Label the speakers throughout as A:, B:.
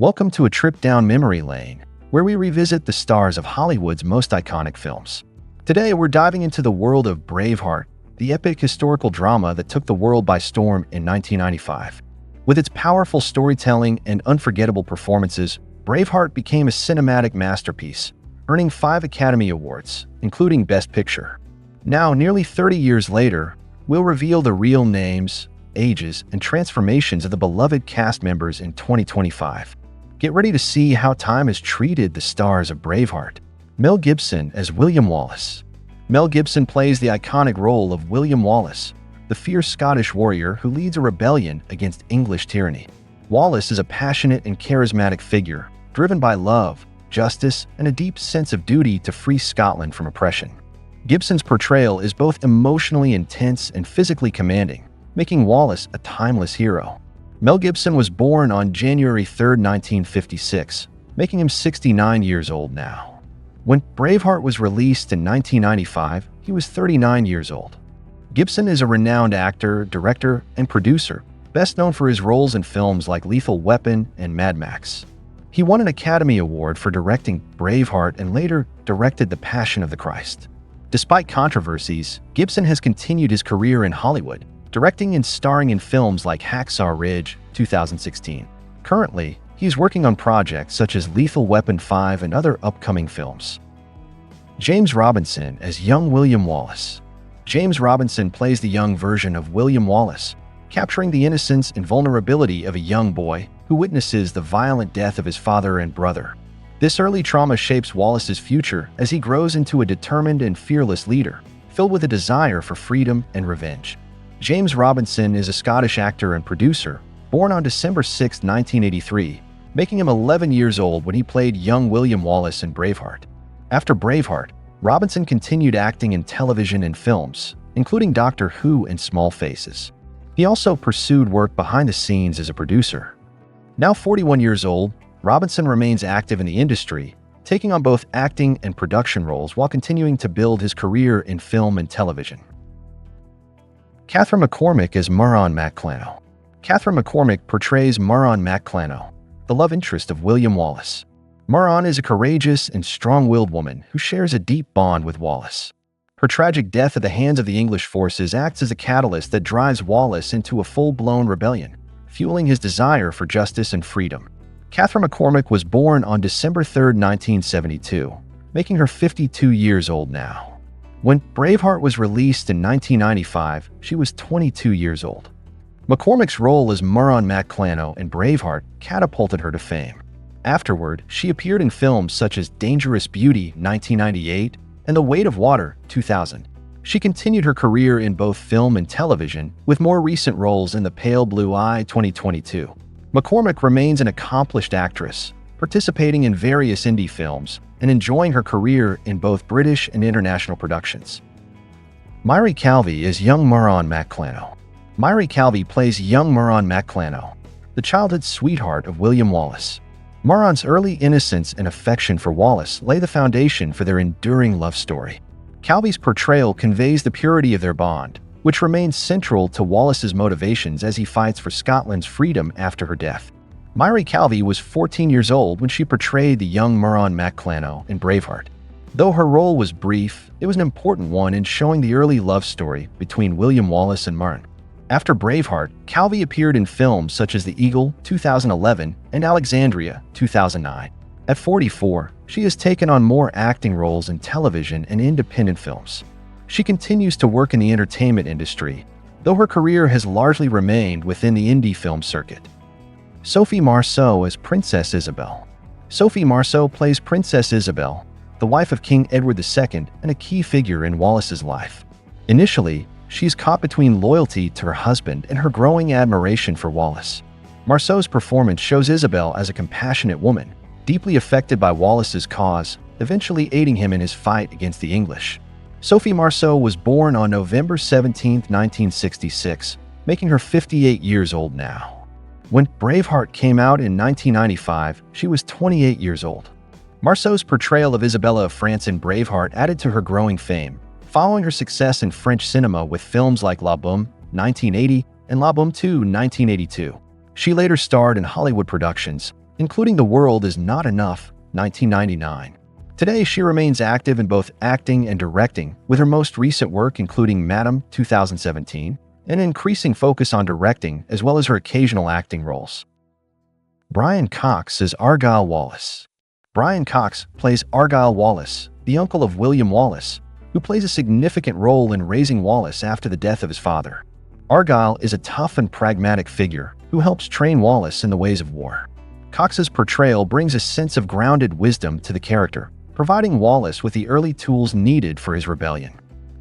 A: Welcome to a trip down memory lane, where we revisit the stars of Hollywood's most iconic films. Today, we're diving into the world of Braveheart, the epic historical drama that took the world by storm in 1995. With its powerful storytelling and unforgettable performances, Braveheart became a cinematic masterpiece, earning 5 Academy Awards, including Best Picture. Now, nearly 30 years later, we'll reveal the real names, ages, and transformations of the beloved cast members in 2025. Get ready to see how time has treated the stars of Braveheart. Mel Gibson as William Wallace. Mel Gibson plays the iconic role of William Wallace, the fierce Scottish warrior who leads a rebellion against English tyranny. Wallace is a passionate and charismatic figure, driven by love, justice, and a deep sense of duty to free Scotland from oppression. Gibson's portrayal is both emotionally intense and physically commanding, making Wallace a timeless hero. Mel Gibson was born on January 3, 1956, making him 69 years old now. When Braveheart was released in 1995, he was 39 years old. Gibson is a renowned actor, director, and producer, best known for his roles in films like Lethal Weapon and Mad Max. He won an Academy Award for directing Braveheart and later directed The Passion of the Christ. Despite controversies, Gibson has continued his career in Hollywood, directing and starring in films like Hacksaw Ridge, 2016. Currently, he is working on projects such as Lethal Weapon 5 and other upcoming films. James Robinson as young William Wallace. James Robinson plays the young version of William Wallace, capturing the innocence and vulnerability of a young boy who witnesses the violent death of his father and brother. This early trauma shapes Wallace's future as he grows into a determined and fearless leader, filled with a desire for freedom and revenge. James Robinson is a Scottish actor and producer, born on December 6, 1983, making him 11 years old when he played young William Wallace in Braveheart. After Braveheart, Robinson continued acting in television and films, including Doctor Who and Small Faces. He also pursued work behind the scenes as a producer. Now 41 years old, Robinson remains active in the industry, taking on both acting and production roles while continuing to build his career in film and television. Catherine McCormack as Murron MacClannough. Catherine McCormack portrays Murron MacClannough, the love interest of William Wallace. Murron is a courageous and strong-willed woman who shares a deep bond with Wallace. Her tragic death at the hands of the English forces acts as a catalyst that drives Wallace into a full-blown rebellion, fueling his desire for justice and freedom. Catherine McCormack was born on December 3, 1972, making her 52 years old now. When Braveheart was released in 1995, she was 22 years old. McCormack's role as Murron MacClannough in Braveheart catapulted her to fame. Afterward, she appeared in films such as Dangerous Beauty, 1998, and The Weight of Water, 2000. She continued her career in both film and television, with more recent roles in The Pale Blue Eye, 2022. McCormack remains an accomplished actress, participating in various indie films and enjoying her career in both British and international productions. Mhairi Calvey is young Murron MacClannough. Mhairi Calvey plays young Murron MacClannough, the childhood sweetheart of William Wallace. Murron's early innocence and affection for Wallace lay the foundation for their enduring love story. Calvey's portrayal conveys the purity of their bond, which remains central to Wallace's motivations as he fights for Scotland's freedom after her death. Mhairi Calvey was 14 years old when she portrayed the young Murron MacClannough in Braveheart. Though her role was brief, it was an important one in showing the early love story between William Wallace and Murron. After Braveheart, Calvey appeared in films such as The Eagle, 2011, and Alexandria, 2009. At 44, she has taken on more acting roles in television and independent films. She continues to work in the entertainment industry, though her career has largely remained within the indie film circuit. Sophie Marceau as Princess Isabelle. Sophie Marceau plays Princess Isabelle, the wife of King Edward II and a key figure in Wallace's life. Initially, she is caught between loyalty to her husband and her growing admiration for Wallace. Marceau's performance shows Isabelle as a compassionate woman, deeply affected by Wallace's cause, eventually aiding him in his fight against the English. Sophie Marceau was born on November 17, 1966, making her 58 years old now. When Braveheart came out in 1995, she was 28 years old. Marceau's portrayal of Isabelle of France in Braveheart added to her growing fame, following her success in French cinema with films like La Boum, 1980, and La Boum 2, 1982. She later starred in Hollywood productions, including The World Is Not Enough, 1999. Today, she remains active in both acting and directing, with her most recent work including Madam, 2017, and an increasing focus on directing as well as her occasional acting roles. Brian Cox is Argyle Wallace. Brian Cox plays Argyle Wallace, the uncle of William Wallace, who plays a significant role in raising Wallace after the death of his father. Argyle is a tough and pragmatic figure who helps train Wallace in the ways of war. Cox's portrayal brings a sense of grounded wisdom to the character, providing Wallace with the early tools needed for his rebellion.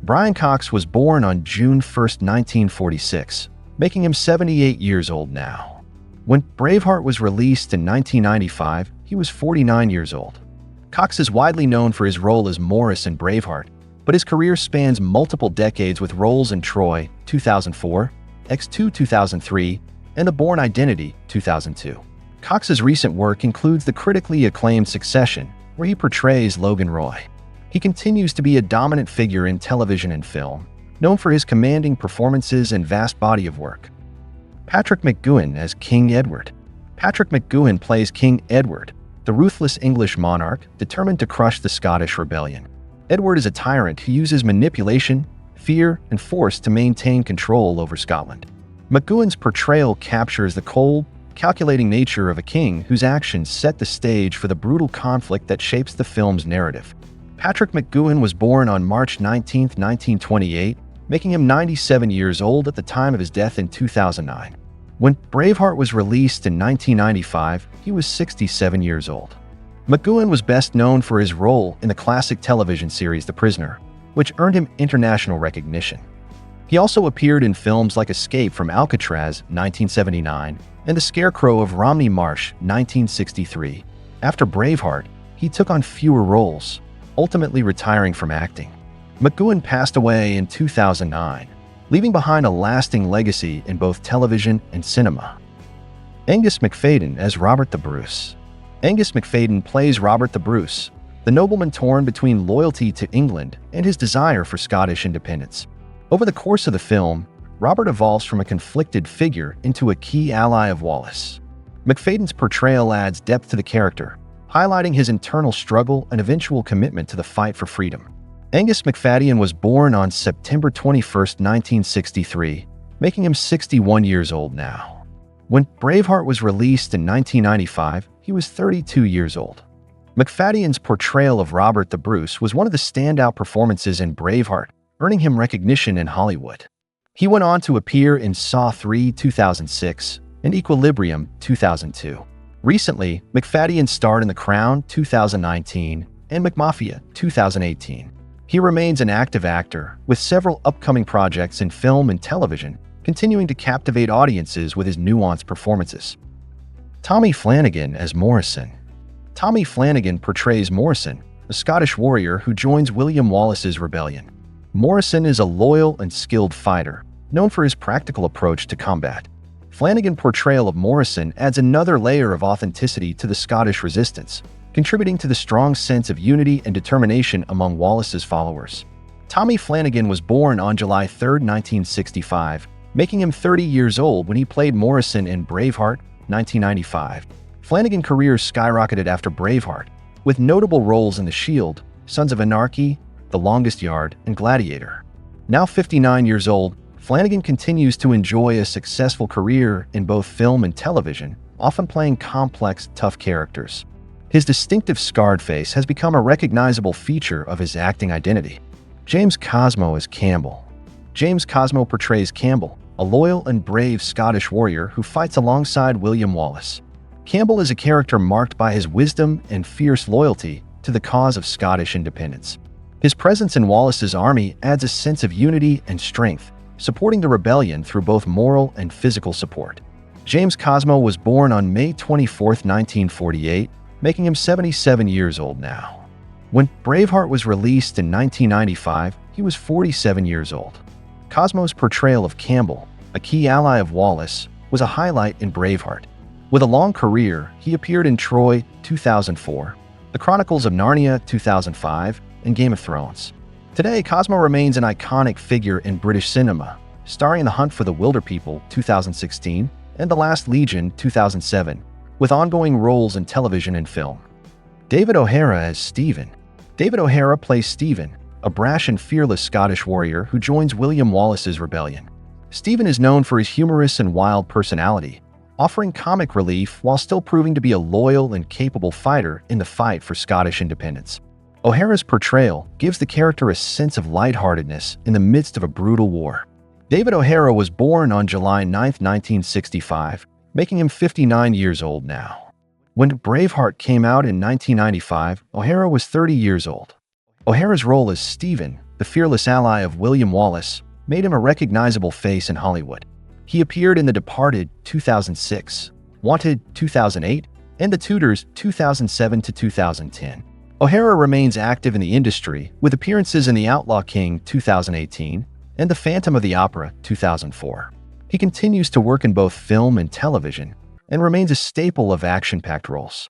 A: Brian Cox was born on June 1, 1946, making him 78 years old now. When Braveheart was released in 1995, he was 49 years old. Cox is widely known for his role as Morrison in Braveheart, but his career spans multiple decades with roles in Troy, 2004, X2, 2003, and The Bourne Identity, 2002. Cox's recent work includes the critically acclaimed Succession, where he portrays Logan Roy. He continues to be a dominant figure in television and film, known for his commanding performances and vast body of work. Patrick McGoohan as King Edward. Patrick McGoohan plays King Edward, the ruthless English monarch determined to crush the Scottish rebellion. Edward is a tyrant who uses manipulation, fear, and force to maintain control over Scotland. McGoohan's portrayal captures the cold, calculating nature of a king whose actions set the stage for the brutal conflict that shapes the film's narrative. Patrick McGoohan was born on March 19, 1928, making him 97 years old at the time of his death in 2009. When Braveheart was released in 1995, he was 67 years old. McGoohan was best known for his role in the classic television series The Prisoner, which earned him international recognition. He also appeared in films like Escape from Alcatraz, 1979, and The Scarecrow of Romney Marsh, 1963. After Braveheart, he took on fewer roles, ultimately retiring from acting. McGoohan passed away in 2009, leaving behind a lasting legacy in both television and cinema. Angus Macfayden as Robert the Bruce. Angus Macfayden plays Robert the Bruce, the nobleman torn between loyalty to England and his desire for Scottish independence. Over the course of the film, Robert evolves from a conflicted figure into a key ally of Wallace. Macfayden's portrayal adds depth to the character, highlighting his internal struggle and eventual commitment to the fight for freedom. Angus Macfayden was born on September 21, 1963, making him 61 years old now. When Braveheart was released in 1995, he was 32 years old. Macfayden's portrayal of Robert the Bruce was one of the standout performances in Braveheart, earning him recognition in Hollywood. He went on to appear in Saw 3, 2006, and Equilibrium, 2002. Recently, Macfayden starred in The Crown, 2019, and McMafia, 2018. He remains an active actor, with several upcoming projects in film and television, continuing to captivate audiences with his nuanced performances. Tommy Flanagan as Morrison. Tommy Flanagan portrays Morrison, a Scottish warrior who joins William Wallace's rebellion. Morrison is a loyal and skilled fighter, known for his practical approach to combat. Flanagan's portrayal of Morrison adds another layer of authenticity to the Scottish resistance, contributing to the strong sense of unity and determination among Wallace's followers. Tommy Flanagan was born on July 3, 1965, making him 30 years old when he played Morrison in Braveheart, 1995. Flanagan's career skyrocketed after Braveheart, with notable roles in The Shield, Sons of Anarchy, The Longest Yard, and Gladiator. Now 59 years old, Flanagan continues to enjoy a successful career in both film and television, often playing complex, tough characters. His distinctive scarred face has become a recognizable feature of his acting identity. James Cosmo as Campbell. James Cosmo portrays Campbell, a loyal and brave Scottish warrior who fights alongside William Wallace. Campbell is a character marked by his wisdom and fierce loyalty to the cause of Scottish independence. His presence in Wallace's army adds a sense of unity and strength, supporting the rebellion through both moral and physical support. James Cosmo was born on May 24, 1948, making him 77 years old now. When Braveheart was released in 1995, he was 47 years old. Cosmo's portrayal of Campbell, a key ally of Wallace, was a highlight in Braveheart. With a long career, he appeared in Troy, 2004, The Chronicles of Narnia, 2005, and Game of Thrones. Today, Cosmo remains an iconic figure in British cinema, starring in The Hunt for the Wilderpeople, 2016, and The Last Legion, 2007, with ongoing roles in television and film. David O'Hara as Stephen. David O'Hara plays Stephen, a brash and fearless Scottish warrior who joins William Wallace's rebellion. Stephen is known for his humorous and wild personality, offering comic relief while still proving to be a loyal and capable fighter in the fight for Scottish independence. O'Hara's portrayal gives the character a sense of lightheartedness in the midst of a brutal war. David O'Hara was born on July 9, 1965, making him 59 years old now. When Braveheart came out in 1995, O'Hara was 30 years old. O'Hara's role as Stephen, the fearless ally of William Wallace, made him a recognizable face in Hollywood. He appeared in The Departed 2006, Wanted 2008, and The Tudors 2007 to 2010. O'Hara remains active in the industry with appearances in The Outlaw King 2018 and The Phantom of the Opera 2004. He continues to work in both film and television and remains a staple of action-packed roles.